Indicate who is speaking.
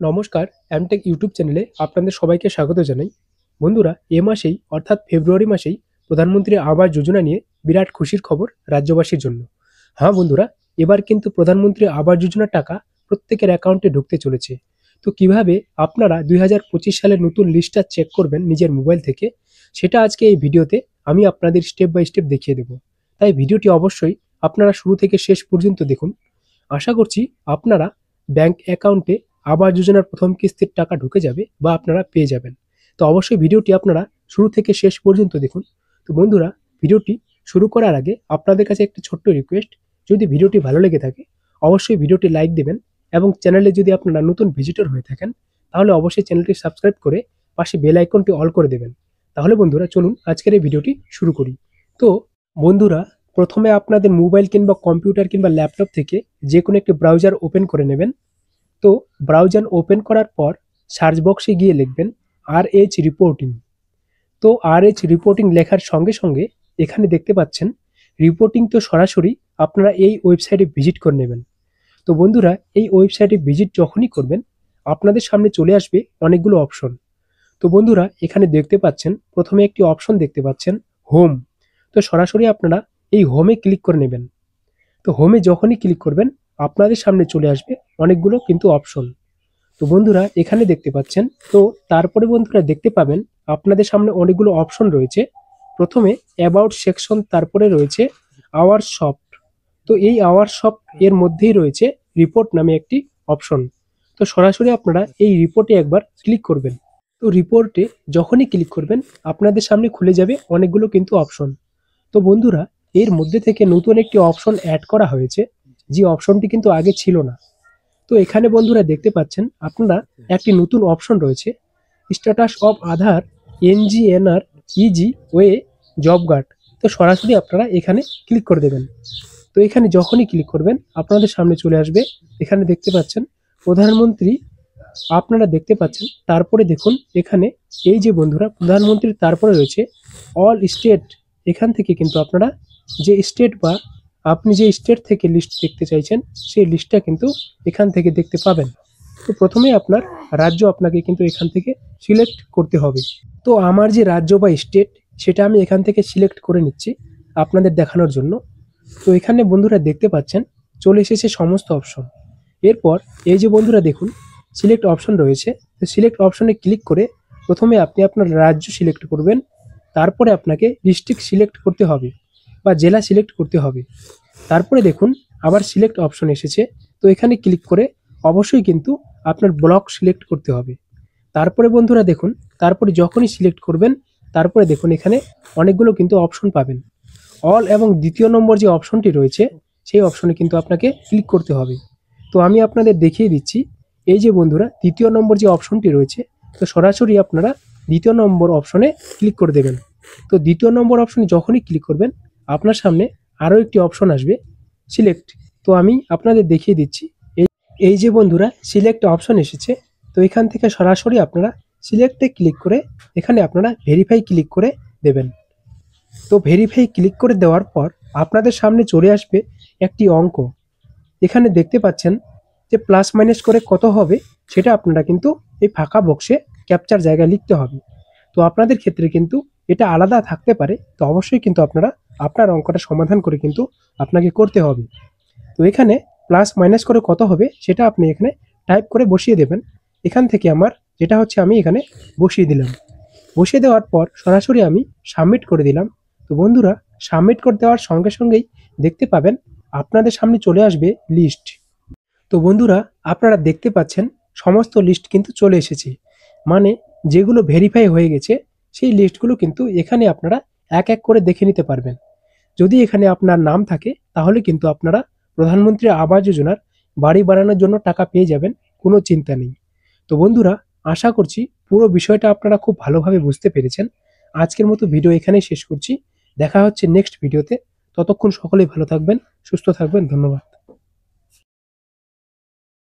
Speaker 1: নমস্কার, MTech YouTube চ্যানেলে আপনাদের সবাইকে স্বাগত জানাই। বন্ধুরা, এ মাসেই অর্থাৎ ফেব্রুয়ারি মাসেই প্রধানমন্ত্রী আবাস যোজনা নিয়ে বিরাট খুশির খবর রাজ্যবাসীর জন্য। হ্যাঁ বন্ধুরা, এবার কিন্তু প্রধানমন্ত্রী আবাস যোজনার টাকা প্রত্যেকের অ্যাকাউন্টে ঢুকতে চলেছে। তো কিভাবে আপনারা 2025 সালের নতুন লিস্টটা চেক করবেন নিজের মোবাইল থেকে, সেটা আজকে এই ভিডিওতে আমি আপনাদের স্টেপ বাই স্টেপ দেখিয়ে দেব। তাই ভিডিওটি অবশ্যই আপনারা শুরু থেকে শেষ পর্যন্ত দেখুন। আশা করছি আপনারা ব্যাংক অ্যাকাউন্টে আবাস যোজনার প্রথম কিস্তির টাকা ঢুকে যাবে বা আপনারা পেয়ে যাবেন। তো অবশ্যই ভিডিওটি আপনারা শুরু থেকে শেষ পর্যন্ত দেখুন। তো বন্ধুরা, ভিডিওটি শুরু করার আগে আপনাদের কাছে একটা ছোট্ট রিকোয়েস্ট, যদি ভিডিওটি ভালো লেগে থাকে অবশ্যই ভিডিওটি লাইক দেবেন এবং চ্যানেলে যদি আপনারা নতুন ভিজিটর হয়ে থাকেন তাহলে অবশ্যই চ্যানেলটি সাবস্ক্রাইব করে পাশে বেল আইকনটি অল করে দেবেন। তাহলে বন্ধুরা চলুন আজকের এই ভিডিওটি শুরু করি। তো বন্ধুরা, প্রথমে আপনাদের মোবাইল কিংবা কম্পিউটার কিংবা ল্যাপটপ থেকে যে কোনো একটি ব্রাউজার ওপেন করে নেবেন। তো ব্রাউজার ওপেন করার পর সার্চ বক্সে গিয়ে লিখবেন RH রিপোর্টিং। তো RH রিপোর্টিং লেখার সঙ্গে সঙ্গে এখানে দেখতে পাচ্ছেন রিপোর্টিং। তো সরাসরি আপনারা এই ওয়েবসাইটে ভিজিট করে নেবেন। তো বন্ধুরা, এই ওয়েবসাইটে ভিজিট যখনই করবেন আপনাদের সামনে চলে আসবে অনেকগুলো অপশন। তো বন্ধুরা, এখানে দেখতে পাচ্ছেন প্রথমে একটি অপশন দেখতে পাচ্ছেন হোম। তো সরাসরি আপনারা এই হোমে ক্লিক করে নেবেন। তো হোমে যখনই ক্লিক করবেন আপনাদের সামনে চলে আসবে অনেকগুলো কিন্তু অপশন। তো বন্ধুরা, এখানে দেখতে পাচ্ছেন। তো তারপরে বন্ধুরা দেখতে পাবেন আপনাদের সামনে অনেকগুলো অপশন রয়েছে। প্রথমে অ্যাবাউট সেকশন, তারপরে রয়েছে আওয়ার সফট। তো এই আওয়ার সফট এর মধ্যেই রয়েছে রিপোর্ট নামে একটি অপশন। তো সরাসরি আপনারা এই রিপোর্টে একবার ক্লিক করবেন। তো রিপোর্টে যখনই ক্লিক করবেন আপনাদের সামনে খুলে যাবে অনেকগুলো কিন্তু অপশন। তো বন্ধুরা, এর মধ্যে থেকে নতুন একটি অপশন অ্যাড করা হয়েছে, যে অপশনটি কিন্তু আগে ছিল না। তো এখানে বন্ধুরা দেখতে পাচ্ছেন আপনারা একটি নতুন অপশন রয়েছে status of Aadhaar NGNR easy way job card. তো সরাসরি আপনারা এখানে ক্লিক করে দেবেন। তো এখানে যখনই ক্লিক করবেন আপনাদের সামনে চলে আসবে। এখানে দেখতে পাচ্ছেন প্রধানমন্ত্রী, আপনারা দেখতে পাচ্ছেন। তারপরে দেখুন এখানে এই যে বন্ধুরা প্রধানমন্ত্রীর তারপরে রয়েছে অল স্টেট। এখান থেকে কিন্তু আপনারা যে স্টেট বা আপনি যে স্টেট থেকে লিস্ট দেখতে চাইছেন সেই লিস্টটা কিন্তু এখান থেকে দেখতে পাবেন। তো প্রথমে আপনার রাজ্য আপনাকে কিন্তু এখান থেকে সিলেক্ট করতে হবে। তো আমার যে রাজ্য বা স্টেট সেটা আমি এখান থেকে সিলেক্ট করে নিচ্ছি আপনাদের দেখানোর জন্য। তো এখানে বন্ধুরা দেখতে পাচ্ছেন চলে এসেছে সমস্ত অপশন। এরপর এই যে বন্ধুরা দেখুন সিলেক্ট অপশন রয়েছে। তো সিলেক্ট অপশনে ক্লিক করে প্রথমে আপনি আপনার রাজ্য সিলেক্ট করবেন, তারপরে আপনাকে ডিস্ট্রিক্ট সিলেক্ট করতে হবে বা জেলা সিলেক্ট করতে হবে। তারপরে দেখুন আবার সিলেক্ট অপশন এসেছে। তো এখানে ক্লিক করে অবশ্যই কিন্তু আপনার ব্লক সিলেক্ট করতে হবে। তারপরে বন্ধুরা দেখুন, তারপরে যখনই সিলেক্ট করবেন তারপরে দেখুন এখানে অনেকগুলো কিন্তু অপশন পাবেন। অল এবং দ্বিতীয় নম্বর যে অপশনটি রয়েছে সেই অপশনে কিন্তু আপনাকে ক্লিক করতে হবে। তো আমি আপনাদের দেখিয়ে দিচ্ছি। এই যে বন্ধুরা দ্বিতীয় নম্বর যে অপশনটি রয়েছে, তো সরাসরি আপনারা দ্বিতীয় নম্বর অপশনে ক্লিক করে দেবেন। তো দ্বিতীয় নম্বর অপশনে যখনই ক্লিক করবেন আপনার সামনে আরও একটি অপশন আসবে সিলেক্ট। তো আমি আপনাদের দেখিয়ে দিচ্ছি। এই যে বন্ধুরা সিলেক্ট অপশন এসেছে। তো এখান থেকে সরাসরি আপনারা সিলেক্টে ক্লিক করে এখানে আপনারা ভেরিফাই ক্লিক করে দেবেন। তো ভেরিফাই ক্লিক করে দেওয়ার পর আপনাদের সামনে চলে আসবে একটি অঙ্ক। এখানে দেখতে পাচ্ছেন যে প্লাস মাইনাস করে কত হবে সেটা আপনারা কিন্তু এই ফাঁকা বক্সে ক্যাপচার জায়গায় লিখতে হবে। তো আপনাদের ক্ষেত্রে কিন্তু এটা আলাদা থাকতে পারে। তো অবশ্যই কিন্তু আপনারা আপনার অঙ্কটা সমাধান করে কিন্তু আপনাকে করতে হবে। তো এখানে প্লাস মাইনাস করে কত হবে সেটা আপনি এখানে টাইপ করে বসিয়ে দেবেন। এখান থেকে আমার যেটা হচ্ছে আমি এখানে বসিয়ে দিলাম। বসিয়ে দেওয়ার পর সরাসরি আমি সাবমিট করে দিলাম। তো বন্ধুরা, সাবমিট করে দেওয়ার সঙ্গে সঙ্গেই দেখতে পাবেন আপনাদের সামনে চলে আসবে লিস্ট। তো বন্ধুরা, আপনারা দেখতে পাচ্ছেন সমস্ত লিস্ট কিন্তু চলে এসেছে। মানে যেগুলো ভেরিফাই হয়ে গেছে সেই লিস্টগুলো কিন্তু এখানে আপনারা এক এক করে দেখে নিতে পারবেন। যদি এখানে আপনার নাম থাকে তাহলে কিন্তু আপনারা প্রধানমন্ত্রী আবাস যোজনার বাড়ি বানানোর জন্য টাকা পেয়ে যাবেন, কোনো চিন্তা নেই। তো বন্ধুরা, আশা করছি পুরো বিষয়টা আপনারা খুব ভালোভাবে বুঝতে পেরেছেন। আজকের মতো ভিডিও এখানেই শেষ করছি। দেখা হচ্ছে নেক্সট ভিডিওতে। ততক্ষণ সকলেই ভালো থাকবেন, সুস্থ থাকবেন। ধন্যবাদ।